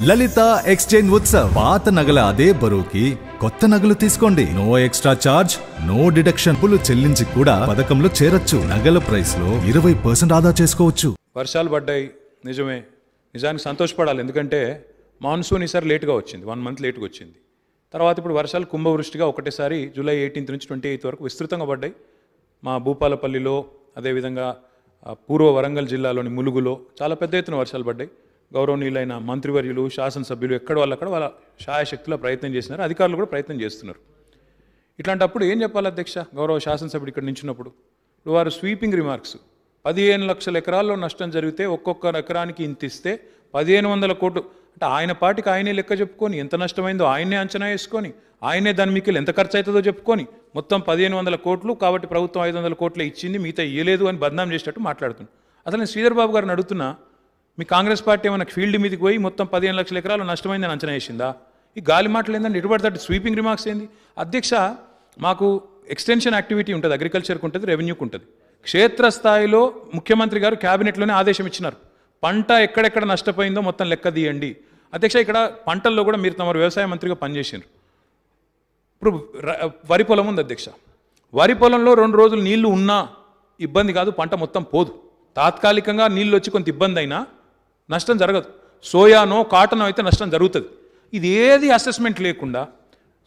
లలిత exchange Utsav పాత నగల అదే బరువుకి కొత్త నగలు తీసుకోండి. No extra charge, no deduction. పులు చెల్లించి కూడా పథకంలో చేరొచ్చు. నగల ప్రైస్ లో 20% ఆదా చేసుకోవచ్చు. వర్షాలు పడ్డాయి, నిజమే. నిజానికి సంతోషపడాలి, ఎందుకంటే మాన్సూన్ ఈసారి లేట్గా వచ్చింది, 1 మంత్ లేట్గా వచ్చింది. తర్వాత ఇప్పుడు వర్షాలు కుంభవృష్టిగా ఒకటేసారి జూలై 18 నుంచి 28 వరకు విస్తృతంగా పడ్డాయి. మా భూపాలపల్లిలో, అదేవిధంగా పూర్వ వరంగల్ జిల్లాలోని ములుగులో చాలా పెద్ద ఎత్తున వర్షాలు పడ్డాయి. గౌరవనీయులైన మంత్రివర్యులు, శాసనసభ్యులు ఎక్కడ వాళ్ళక్కడ వాళ్ళ శాయశక్తిలో ప్రయత్నం చేసినారు. అధికారులు కూడా ప్రయత్నం చేస్తున్నారు. ఇట్లాంటప్పుడు ఏం చెప్పాలి అధ్యక్ష? గౌరవ శాసనసభ్యుడు ఇక్కడ నించున్నప్పుడు వారు స్వీపింగ్ రిమార్క్స్, 15 లక్షల ఎకరాల్లో నష్టం జరిగితే ఒక్కొక్క ఎకరానికి ఇంత ఇస్తే 1500 కోట్లు అంటే ఆయన పాటికి ఆయనే లెక్క చెప్పుకొని ఎంత నష్టమైందో ఆయనే అంచనా వేసుకొని ఆయనే దాని మీకు ఎంత ఖర్చు అవుతుందో చెప్పుకొని మొత్తం 1500 కోట్లు కాబట్టి ప్రభుత్వం 500 కోట్లే ఇచ్చింది, మిగతా ఇయ్యలేదు అని బదనాం చేసేటట్టు మాట్లాడుతున్నాను. అసలు నేను శ్రీధర్ బాబు గారిని అడుగుతున్నా, మీ కాంగ్రెస్ పార్టీ ఏమైనా ఫీల్డ్ మీదకి పోయి మొత్తం 15 లక్షల ఎకరాలు నష్టమైందని అంచనా వేసిందా? ఈ గాలి మాటలు ఏంటంటే ఇటుపడతాడు స్వీపింగ్ రిమార్క్స్ ఏంది? అధ్యక్ష, మాకు ఎక్స్టెన్షన్ యాక్టివిటీ ఉంటుంది, అగ్రికల్చర్కి ఉంటుంది, రెవెన్యూకి ఉంటుంది. క్షేత్రస్థాయిలో ముఖ్యమంత్రి గారు క్యాబినెట్లోనే ఆదేశం ఇచ్చినారు, పంట ఎక్కడెక్కడ నష్టపోయిందో మొత్తం లెక్క తీయండి. అధ్యక్ష, ఇక్కడ పంటల్లో కూడా మీరు తమ వ్యవసాయ మంత్రిగా పనిచేసినారు. ఇప్పుడు వరి పొలం ఉంది అధ్యక్ష, వరి పొలంలో 2 రోజులు నీళ్లు ఉన్నా ఇబ్బంది కాదు, పంట మొత్తం పోదు. తాత్కాలికంగా నీళ్ళు వచ్చి కొంత ఇబ్బంది అయినా నష్టం జరగదు. సోయానో కాటనో అయితే నష్టం జరుగుతుంది. ఇది ఏది అసెస్మెంట్ లేకుండా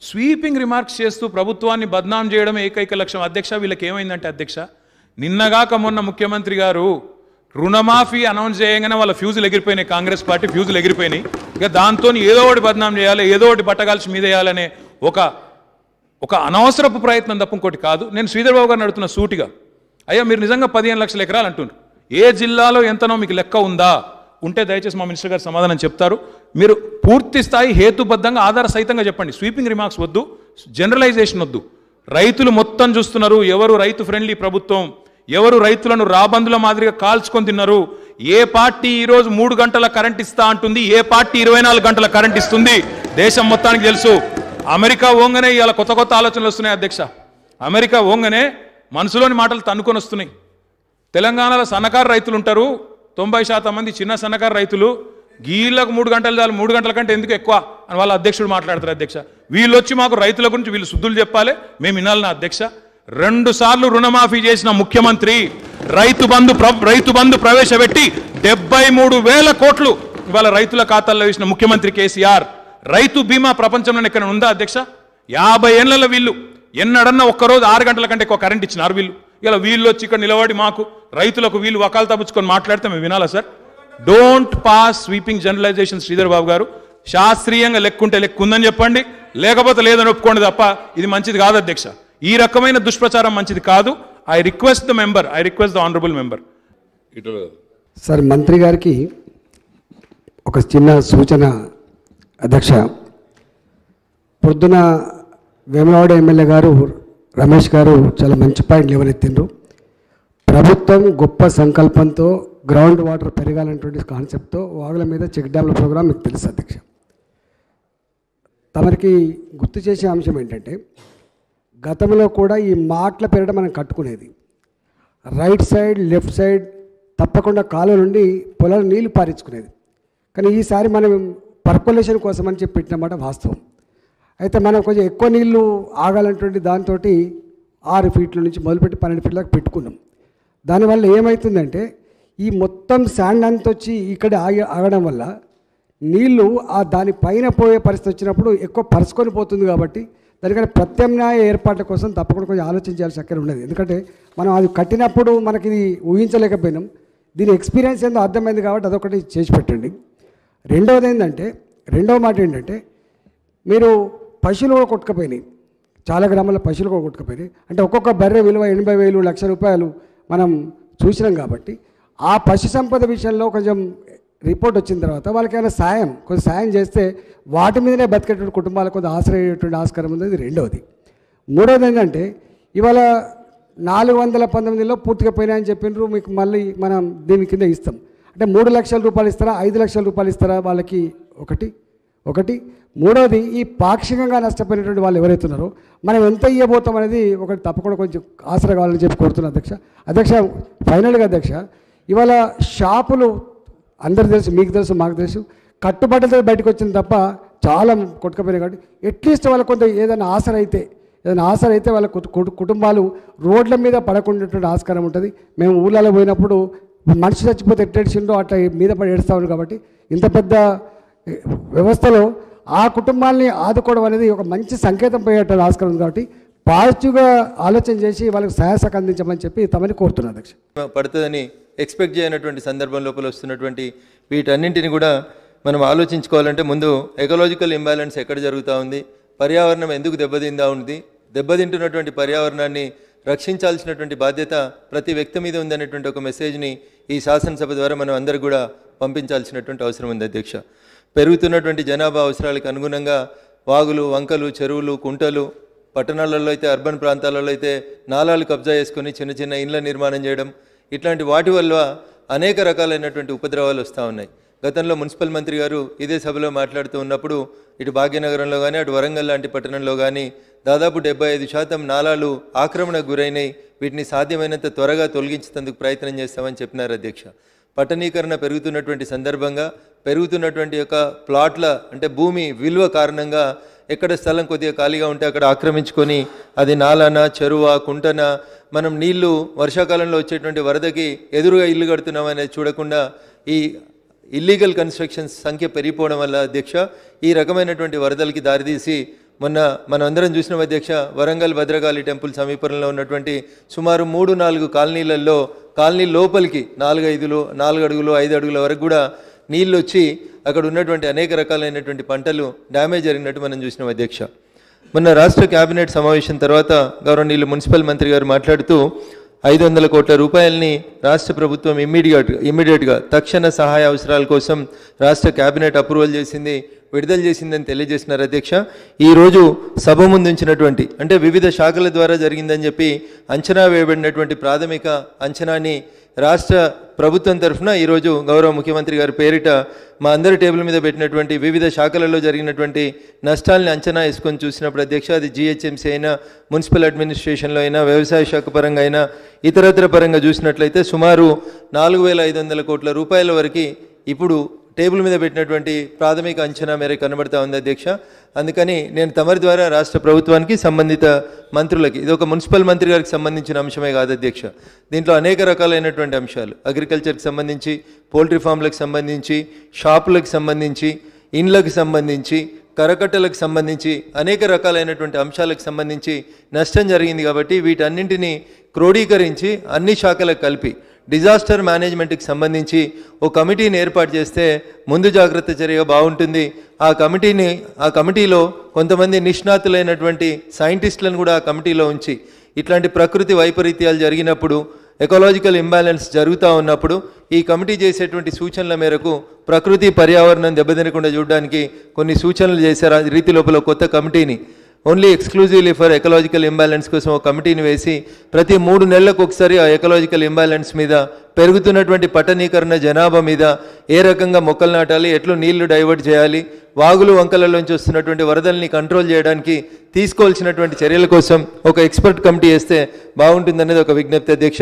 స్వీపింగ్ రిమార్క్స్ చేస్తూ ప్రభుత్వాన్ని బద్నాం చేయడం ఏకైక లక్ష్యం. అధ్యక్ష, వీళ్ళకి ఏమైందంటే అధ్యక్ష, నిన్నగాక మొన్న ముఖ్యమంత్రి గారు రుణమాఫీ అనౌన్స్ చేయగానే వాళ్ళ ఫ్యూజులు ఎగిరిపోయినాయి, కాంగ్రెస్ పార్టీ ఫ్యూజులు ఎగిరిపోయినాయి. ఇక దాంతో ఏదో ఒకటి బద్నాం చేయాలి, ఏదో ఒకటి బట్టగాల్చి మీద వేయాలనే ఒక అనవసరపు ప్రయత్నం తప్ప ఇంకోటి కాదు. నేను శ్రీధర్ బాబు గారిని అడుగుతున్న సూటిగా, అయ్యా మీరు నిజంగా 15 లక్షల ఎకరాలు అంటున్నారు, ఏ జిల్లాలో ఎంతనో మీకు లెక్క ఉందా? ఉంటే దయచేసి మా మినిస్టర్ గారు సమాధానం చెప్తారు. మీరు పూర్తి స్థాయి హేతుబద్ధంగా ఆధార సహితంగా చెప్పండి. స్వీపింగ్ రిమార్క్స్ వద్దు, జనరలైజేషన్ వద్దు. రైతులు మొత్తం చూస్తున్నారు, ఎవరు రైతు ఫ్రెండ్లీ ప్రభుత్వం, ఎవరు రైతులను రాబందుల మాదిరిగా కాల్చుకొని తిన్నారు. ఏ పార్టీ ఈరోజు 3 గంటల కరెంట్ ఇస్తా అంటుంది, ఏ పార్టీ 24 గంటల కరెంట్ ఇస్తుంది దేశం మొత్తానికి తెలుసు. అమెరికా ఓంగనే ఇవాళ కొత్త కొత్త ఆలోచనలు వస్తున్నాయి అధ్యక్ష. అమెరికా ఓంగనే మనసులోని మాటలు తన్నుకొని వస్తున్నాయి. తెలంగాణలో సన్నకారు రైతులు ఉంటారు, 90% మంది చిన్న సన్నకారు రైతులు. గీళ్ళకు 3 గంటలు చాలు, 3 గంటల కంటే ఎందుకు ఎక్కువ అని వాళ్ళ అధ్యక్షుడు మాట్లాడతారు. అధ్యక్ష, వీళ్ళు వచ్చి మాకు రైతుల గురించి వీళ్ళు శుద్ధులు చెప్పాలి, మేము వినాలన్నా అధ్యక్ష? 2 సార్లు రుణమాఫీ చేసిన ముఖ్యమంత్రి రైతు బంధు ప్రవేశపెట్టి 73,000 కోట్లు ఇవాళ రైతుల ఖాతాల్లో వేసిన ముఖ్యమంత్రి కేసీఆర్. రైతు బీమా ప్రపంచంలో ఎక్కడ ఉందా అధ్యక్ష? 50 ఏళ్ల వీళ్ళు ఎన్నడన్నా ఒక్కరోజు 6 గంటల కంటే ఎక్కువ కరెంట్ ఇచ్చినారు వీళ్ళు. ఇలా వీళ్ళు వచ్చి ఇక్కడ నిలబడి మాకు రైతులకు వీళ్ళు వకాలు తప్పుచుకొని మాట్లాడితే మేము వినాలా sir? Don't pass sweeping generalisation Sridhar Babu garu. శాస్త్రీయంగా లెక్కుంటే లెక్కుందని చెప్పండి, లేకపోతే లేదని ఒప్పుకోండి తప్ప ఇది మంచిది కాదు అధ్యక్ష. ఈ రకమైన దుష్ప్రచారం మంచిది కాదు. I request the honourable member. Sir, మంత్రి గారికి ఒక చిన్న సూచన అధ్యక్ష. పొద్దున వేములవాడ ఎమ్మెల్యే గారు రమేష్ గారు చాలా మంచి పాయింట్లు లేవనెత్తిండ్రు. ప్రభుత్వం గొప్ప సంకల్పంతో గ్రౌండ్ వాటర్ పెరగాలనేటువంటి కాన్సెప్ట్తో వాగుల మీద చెక్ డ్యామ్ల ప్రోగ్రాం మీకు తెలుసు అధ్యక్ష. తమరికి గుర్తు చేసే అంశం ఏంటంటే, గతంలో కూడా ఈ మాటల పెరగడం మనం కట్టుకునేది. రైట్ సైడ్ లెఫ్ట్ సైడ్ తప్పకుండా కాలువ నుండి పొలాలు నీళ్లు పారించుకునేది. కానీ ఈసారి మనం పర్కులేషన్ కోసం అని చెప్పి పెట్టినమాట వాస్తవం. అయితే మనం కొంచెం ఎక్కువ నీళ్లు ఆగాలన్నటువంటి దాంతో 6 ఫీట్ల నుంచి మొదలుపెట్టి 12 ఫీట్ల దాకా పెట్టుకున్నాం. దానివల్ల ఏమవుతుందంటే, ఈ మొత్తం శాండ్ అంతా వచ్చి ఇక్కడ ఆగడం వల్ల నీళ్లు దానిపైన పోయే పరిస్థితి వచ్చినప్పుడు ఎక్కువ పరుచుకొని పోతుంది. కాబట్టి దానికంటే ప్రత్యామ్నాయ ఏర్పాట్ల కోసం తప్పకుండా కొంచెం ఆలోచించాల్సిన అక్కడ ఉన్నది. ఎందుకంటే మనం అది కట్టినప్పుడు మనకి ఇది ఊహించలేకపోయినాం. దీని ఎక్స్పీరియన్స్ ఏందో అర్థమైంది కాబట్టి అదొకటి చేసి పెట్టండి. రెండవ మాట ఏంటంటే, మీరు పశువులు కూడా కొట్టుకుపోయినాయి, చాలా గ్రామాల్లో పశువులు కూడా కొట్టుకుపోయినాయి. అంటే ఒక్కొక్క బర్రె విలువ 80,000 లక్ష రూపాయలు మనం చూసినాం. కాబట్టి ఆ పశు సంపద విషయంలో కొంచెం రిపోర్ట్ వచ్చిన తర్వాత వాళ్ళకి ఏమైనా కొంచెం సాయం చేస్తే వాటి మీదనే బతికేటువంటి కుటుంబాలకు కొంచెం ఆశ్రయించేటువంటి ఆస్కారం ఉంది. ఇది రెండవది. మూడవది ఏంటంటే, ఇవాళ 419లో పూర్తిగా పోయినాయని చెప్పినారు. మీకు మళ్ళీ మనం దీని కింద ఇస్తాం అంటే 3 లక్షల రూపాయలు ఇస్తారా, 5 లక్షల రూపాయలు ఇస్తారా వాళ్ళకి? ఒకటి. మూడవది, ఈ పాక్షికంగా నష్టపోయినటువంటి వాళ్ళు ఎవరైతున్నారో మనం ఎంత ఇవ్వబోతాం అనేది ఒకటి తప్పకుండా కొంచెం ఆసరా కావాలని చెప్పి కోరుతున్నాను అధ్యక్ష. ఫైనల్గా అధ్యక్ష, ఇవాళ షాపులు అందరు తెలుసు, మీకు తెలుసు, మాకు తెలుసు, కట్టుబట్టలతో బయటకు వచ్చింది తప్ప చాలా కొట్టుకపోయినాయి. కాబట్టి అట్లీస్ట్ వాళ్ళకు కొంత ఏదైనా ఆసర అయితే వాళ్ళ కుటుంబాలు రోడ్ల మీద పడకుండా ఆస్కారం ఉంటుంది. మేము ఊళ్ళలో పోయినప్పుడు మనిషి చచ్చిపోతే ఎట్టేసిండో అట్లా మీద పడి ఏడుస్తాము. కాబట్టి ఇంత పెద్ద వ్యవస్థలో ఆ కుటుంబాన్ని ఆదుకోవడం అనేది ఒక మంచి సంకేతం పోయేట ఆస్కారం ఉంది. కాబట్టి పాజిటివ్గా ఆలోచన చేసి వాళ్ళకి సహాయసహ అందించమని చెప్పి తమని కోరుతున్నాను అధ్యక్ష. పడుతుందని ఎక్స్పెక్ట్ చేయనటువంటి సందర్భం లోపల వస్తున్నటువంటి వీటన్నింటిని కూడా మనం ఆలోచించుకోవాలంటే ముందు ఎకలాజికల్ ఇంబ్యాలెన్స్ ఎక్కడ జరుగుతూ ఉంది, పర్యావరణం ఎందుకు దెబ్బతింటున్నటువంటి పర్యావరణాన్ని రక్షించాల్సినటువంటి బాధ్యత ప్రతి వ్యక్తి మీద ఉందనేటువంటి ఒక మెసేజ్ని ఈ శాసనసభ ద్వారా మనం అందరూ కూడా పంపించాల్సినటువంటి అవసరం ఉంది అధ్యక్ష. పెరుగుతున్నటువంటి జనాభా అవసరాలకు అనుగుణంగా వాగులు, వంకలు, చెరువులు, కుంటలు, పట్టణాలలో అయితే అర్బన్ ప్రాంతాలలో అయితే నాలాలు కబ్జా చేసుకొని చిన్న చిన్న ఇండ్ల నిర్మాణం చేయడం, ఇట్లాంటి వాటి వల్ల అనేక రకాలైనటువంటి ఉపద్రవాలు వస్తూ ఉన్నాయి. గతంలో మున్సిపల్ మంత్రి గారు ఇదే సభలో మాట్లాడుతూ ఉన్నప్పుడు ఇటు భాగ్యనగరంలో కానీ అటు వరంగల్ లాంటి పట్టణంలో కానీ దాదాపు 75% నాలాలు ఆక్రమణకు గురైనాయి, వీటిని సాధ్యమైనంత త్వరగా తొలగించేందుకు ప్రయత్నం చేస్తామని చెప్పినారు అధ్యక్ష. పట్టణీకరణ పెరుగుతున్నటువంటి సందర్భంగా పెరుగుతున్నటువంటి యొక్క ప్లాట్ల అంటే భూమి విలువ కారణంగా ఎక్కడ స్థలం కొద్దిగా ఖాళీగా ఉంటే అక్కడ ఆక్రమించుకొని అది నాలానా, చెరువా, కుంటనా, మనం నీళ్లు వర్షాకాలంలో వచ్చేటువంటి వరదకి ఎదురుగా ఇల్లు కడుతున్నాం అనేది చూడకుండా ఈ ఇల్లీగల్ కన్స్ట్రక్షన్స్ సంఖ్య పెరిగిపోవడం వల్ల అధ్యక్ష ఈ రకమైనటువంటి వరదలకి దారితీసి మొన్న మనం అందరం చూసిన అధ్యక్ష వరంగల్ భద్రకాళి టెంపుల్ సమీపంలో ఉన్నటువంటి సుమారు 3-4 కాలనీలలో కాలనీ లోపలికి 4 అడుగులు 5 అడుగుల వరకు కూడా నీళ్ళు వచ్చి అక్కడ ఉన్నటువంటి అనేక రకాలైనటువంటి పంటలు డ్యామేజ్ జరిగినట్టు మనం చూసినాం అధ్యక్ష. మొన్న రాష్ట్ర కేబినెట్ సమావేశం తర్వాత గౌరవనీయులు మున్సిపల్ మంత్రి గారు మాట్లాడుతూ 500 కోట్ల రూపాయలని రాష్ట్ర ప్రభుత్వం ఇమ్మీడియట్గా తక్షణ సహాయ అవసరాల కోసం రాష్ట్ర కేబినెట్ అప్రూవల్ చేసింది, విడుదల చేసిందని తెలియజేసినారు అధ్యక్ష. ఈరోజు సభ ముందు ఉంచినటువంటి అంటే వివిధ శాఖల ద్వారా జరిగిందని చెప్పి అంచనా వేయబడినటువంటి ప్రాథమిక అంచనాని రాష్ట్ర ప్రభుత్వం తరఫున ఈరోజు గౌరవ ముఖ్యమంత్రి గారి పేరిట మా అందరి టేబుల్ మీద పెట్టినటువంటి వివిధ శాఖలలో జరిగినటువంటి నష్టాలని అంచనా వేసుకొని చూసినప్పుడు అధ్యక్ష అది జిహెచ్ఎంసీ అయినా, మున్సిపల్ అడ్మినిస్ట్రేషన్లో అయినా, వ్యవసాయ శాఖ పరంగా అయినా, ఇతరత్ర పరంగా చూసినట్లయితే సుమారు 4,500 కోట్ల రూపాయల వరకు ఇప్పుడు టేబుల్ మీద పెట్టినటువంటి ప్రాథమిక అంచనా మేరకు కనబడతా ఉంది అధ్యక్ష. అందుకని నేను తమరి ద్వారా రాష్ట్ర ప్రభుత్వానికి సంబంధిత మంత్రులకి, ఇది ఒక మున్సిపల్ మంత్రి గారికి సంబంధించిన అంశమే కాదు అధ్యక్ష, దీంట్లో అనేక రకాలైనటువంటి అంశాలు అగ్రికల్చర్కి సంబంధించి, పౌల్ట్రీ ఫామ్లకు సంబంధించి, షాపులకు సంబంధించి, ఇండ్లకు సంబంధించి, కరకట్టలకు సంబంధించి అనేక రకాలైనటువంటి అంశాలకు సంబంధించి నష్టం జరిగింది. కాబట్టి వీటన్నింటినీ క్రోడీకరించి అన్ని శాఖలకు కలిపి డిజాస్టర్ మేనేజ్మెంట్కి సంబంధించి ఓ కమిటీని ఏర్పాటు చేస్తే ముందు జాగ్రత్త చర్యగా బాగుంటుంది. ఆ కమిటీలో కొంతమంది నిష్ణాతులైనటువంటి సైంటిస్టులను కూడా ఆ కమిటీలో ఉంచి ఇట్లాంటి ప్రకృతి వైపరీత్యాలు జరిగినప్పుడు, ఎకలాజికల్ ఇంబ్యాలెన్స్ జరుగుతూ ఉన్నప్పుడు ఈ కమిటీ చేసేటువంటి సూచనల మేరకు ప్రకృతి పర్యావరణం దెబ్బతినకుండా చూడడానికి కొన్ని సూచనలు చేశారు. ఆ రీతి లోపల కొత్త కమిటీని only exclusively for ecological imbalance కోసం ఒక కమిటీని వేసి ప్రతి 3 నెలలకు ఒకసారి ఆ ఎకలాజికల్ ఇంబ్యాలెన్స్ మీద, పెరుగుతున్నటువంటి పట్టణీకరణ జనాభా మీద ఏ రకంగా మొక్కలు నాటాలి, ఎట్లు నీళ్లు డైవర్ట్ చేయాలి, వాగులు వంకలలోంచి వస్తున్నటువంటి వరదల్ని కంట్రోల్ చేయడానికి తీసుకోవాల్సినటువంటి చర్యల కోసం ఒక ఎక్స్పర్ట్ కమిటీ వేస్తే బాగుంటుందనేది ఒక విజ్ఞప్తి అధ్యక్ష.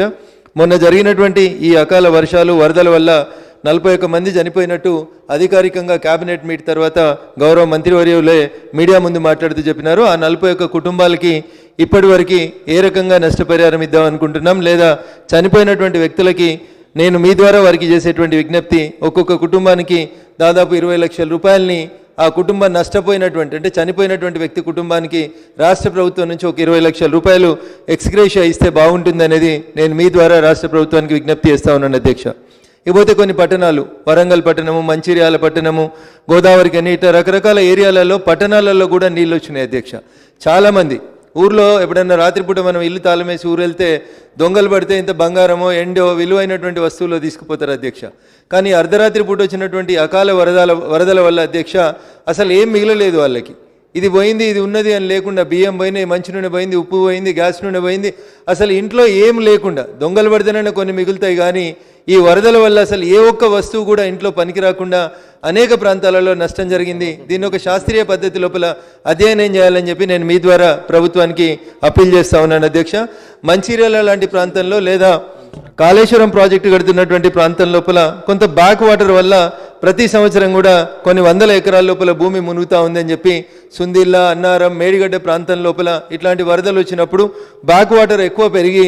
మొన్న జరిగినటువంటి ఈ అకాల వర్షాలు, వరదల వల్ల 41 మంది చనిపోయినట్టు అధికారికంగా కేబినెట్ మీట్ తర్వాత గౌరవ మంత్రివర్యులే మీడియా ముందు మాట్లాడుతూ చెప్పినారు. ఆ 41 కుటుంబాలకి ఇప్పటి వరకు ఏ రకంగా నష్టపరిహారం ఇద్దాం అనుకుంటున్నాం, లేదా చనిపోయినటువంటి వ్యక్తులకి నేను మీ ద్వారా వారికి చేసేటువంటి విజ్ఞప్తి, ఒక్కొక్క కుటుంబానికి దాదాపు 20 లక్షల రూపాయలని ఆ కుటుంబం నష్టపోయినటువంటి అంటే చనిపోయినటువంటి వ్యక్తి కుటుంబానికి రాష్ట్ర ప్రభుత్వం నుంచి ఒక 20 లక్షల రూపాయలు ఎక్స్గ్రేషియా ఇస్తే బాగుంటుంది అనేది నేను మీ ద్వారా రాష్ట్ర ప్రభుత్వానికి విజ్ఞప్తి చేస్తా ఉన్నాను అధ్యక్ష. ఇకపోతే కొన్ని పట్టణాలు, వరంగల్ పట్టణము, మంచిర్యాల పట్టణము, గోదావరి కని ఇట్లా రకరకాల ఏరియాలలో పట్టణాలలో కూడా నీళ్ళు వచ్చినాయి అధ్యక్ష. చాలామంది ఊర్లో ఎప్పుడన్నా రాత్రిపూట మనం ఇల్లు తాళమేసి ఊరు వెళ్తే దొంగలు పడితే ఇంత బంగారమో ఎండో విలువైనటువంటి వస్తువులు తీసుకుపోతారు అధ్యక్ష. కానీ అర్ధరాత్రి పూట వచ్చినటువంటి అకాల వరదల వల్ల అధ్యక్ష అసలు ఏం మిగలలేదు వాళ్ళకి. ఇది పోయింది, ఇది ఉన్నది అని లేకుండా బియ్యం పోయినాయి, మంచి నూనె పోయింది, ఉప్పు పోయింది, గ్యాస్ నూనె పోయింది, అసలు ఇంట్లో ఏం లేకుండా దొంగలు పడితేనే కొన్ని మిగులుతాయి. కానీ ఈ వరదల వల్ల అసలు ఏ ఒక్క వస్తువు కూడా ఇంట్లో పనికి రాకుండా అనేక ప్రాంతాలలో నష్టం జరిగింది. దీన్ని ఒక శాస్త్రీయ పద్ధతి లోపల అధ్యయనం చేయాలని చెప్పి నేను మీ ద్వారా ప్రభుత్వానికి అప్పీల్ చేస్తా ఉన్నాను అధ్యక్ష. మంచిర్యాల లాంటి ప్రాంతంలో లేదా కాళేశ్వరం ప్రాజెక్టు కడుతున్నటువంటి ప్రాంతం లోపల కొంత బ్యాక్ వాటర్ వల్ల ప్రతి సంవత్సరం కూడా కొన్ని వందల ఎకరాల లోపల భూమి మునుగుతూ ఉందని చెప్పి సుందిల్లా, అన్నారం, మేడిగడ్డ ప్రాంతం లోపల ఇట్లాంటి వరదలు వచ్చినప్పుడు బ్యాక్ వాటర్ ఎక్కువ పెరిగి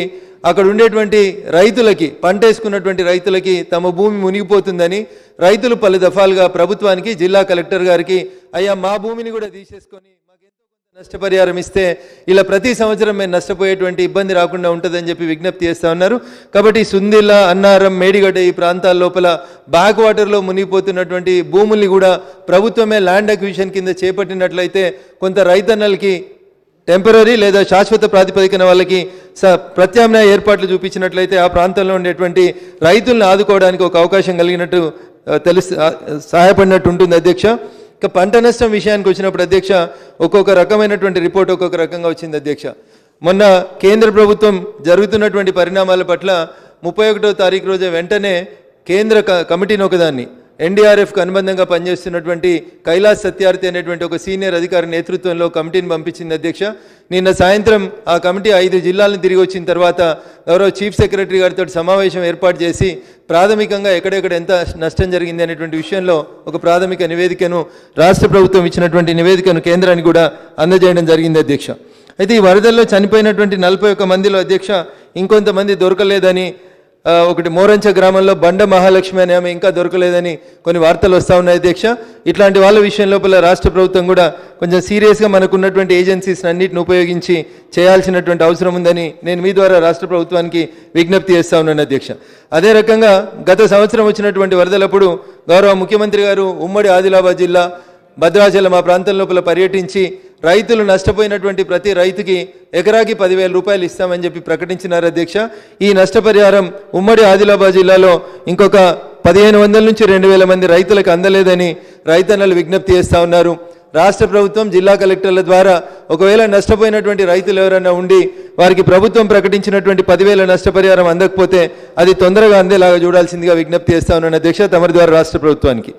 అక్కడ ఉండేటువంటి రైతులకి, పంట వేసుకున్నటువంటి రైతులకి తమ భూమి మునిగిపోతుందని రైతులు పలు దఫాలుగా ప్రభుత్వానికి, జిల్లా కలెక్టర్ గారికి అయ్యా మా భూమిని కూడా తీసేసుకొని మాకెంతో కొంత నష్టపరిహారం ఇస్తే ఇలా ప్రతి సంవత్సరం మేము నష్టపోయేటువంటి ఇబ్బంది రాకుండా ఉంటుందని చెప్పి విజ్ఞప్తి చేస్తూ ఉన్నారు. కాబట్టి సుందిల్లా, అన్నారం, మేడిగడ్డ ఈ ప్రాంతాల లోపల బ్యాక్ వాటర్లో మునిగిపోతున్నటువంటి భూముల్ని కూడా ప్రభుత్వమే ల్యాండ్ అక్విజిషన్ కింద చేపట్టినట్లయితే కొంత రైతన్నలకి టెంపరీ లేదా శాశ్వత ప్రాతిపదికన వాళ్ళకి ప్రత్యామ్నాయ ఏర్పాట్లు చూపించినట్లయితే ఆ ప్రాంతంలో ఉండేటువంటి రైతులను ఆదుకోవడానికి ఒక అవకాశం కలిగినట్టు సహాయపడినట్టు ఉంటుంది అధ్యక్ష. ఇక పంట నష్టం విషయానికి వచ్చినప్పుడు అధ్యక్ష, ఒక్కొక్క రకమైనటువంటి రిపోర్ట్ ఒక్కొక్క రకంగా వచ్చింది అధ్యక్ష. మొన్న కేంద్ర ప్రభుత్వం జరుగుతున్నటువంటి పరిణామాల పట్ల 31వ తారీఖు రోజు వెంటనే కేంద్ర కమిటీని ఒకదాన్ని, ఎన్డీఆర్ఎఫ్కి అనుబంధంగా పనిచేస్తున్నటువంటి కైలాస్ సత్యార్థి అనేటువంటి ఒక సీనియర్ అధికారి నేతృత్వంలో కమిటీని పంపించింది అధ్యక్ష. నిన్న సాయంత్రం ఆ కమిటీ 5 జిల్లాలను తిరిగి వచ్చిన తర్వాత గౌరవ చీఫ్ సెక్రటరీ గారితో సమావేశం ఏర్పాటు చేసి ప్రాథమికంగా ఎక్కడెక్కడ ఎంత నష్టం జరిగింది అనేటువంటి విషయంలో ఒక ప్రాథమిక నివేదికను, రాష్ట్ర ప్రభుత్వం ఇచ్చినటువంటి నివేదికను కేంద్రానికి కూడా అందజేయడం జరిగింది అధ్యక్ష. అయితే ఈ వరదల్లో చనిపోయినటువంటి 41 మందిలో అధ్యక్ష ఇంకొంతమంది దొరకలేదని, ఒకటి మోరంచ గ్రామంలో బండ మహాలక్ష్మి అనే ఆమె ఇంకా దొరకలేదని కొన్ని వార్తలు వస్తూ ఉన్నాయి అధ్యక్ష. ఇట్లాంటి వాళ్ళ విషయం లోపల రాష్ట్ర ప్రభుత్వం కూడా కొంచెం సీరియస్గా మనకున్నటువంటి ఏజెన్సీస్ అన్నింటిని ఉపయోగించి చేయాల్సినటువంటి అవసరం ఉందని నేను మీ ద్వారా రాష్ట్ర ప్రభుత్వానికి విజ్ఞప్తి చేస్తూ ఉన్నాను అధ్యక్ష. అదే రకంగా గత సంవత్సరం వచ్చినటువంటి వరదలప్పుడు గౌరవ ముఖ్యమంత్రి గారు ఉమ్మడి ఆదిలాబాద్ జిల్లా భద్రాచలం ఆ ప్రాంతం లోపల పర్యటించి రైతులు నష్టపోయినటువంటి ప్రతి రైతుకి ఎకరాకి 10,000 రూపాయలు ఇస్తామని చెప్పి ప్రకటించినారు అధ్యక్ష. ఈ నష్టపరిహారం ఉమ్మడి ఆదిలాబాద్ జిల్లాలో ఇంకొక 1,500 నుంచి 2,000 మంది రైతులకు అందలేదని రైతన్నలు విజ్ఞప్తి చేస్తూ ఉన్నారు. రాష్ట్ర ప్రభుత్వం, జిల్లా కలెక్టర్ల ద్వారా ఒకవేళ నష్టపోయినటువంటి రైతులు ఎవరైనా ఉండి వారికి ప్రభుత్వం ప్రకటించినటువంటి 10,000 నష్టపరిహారం అందకపోతే అది తొందరగా అందేలాగా చూడాల్సిందిగా విజ్ఞప్తి చేస్తా ఉన్నాను అధ్యక్ష, తమరి ద్వారా రాష్ట్ర ప్రభుత్వానికి.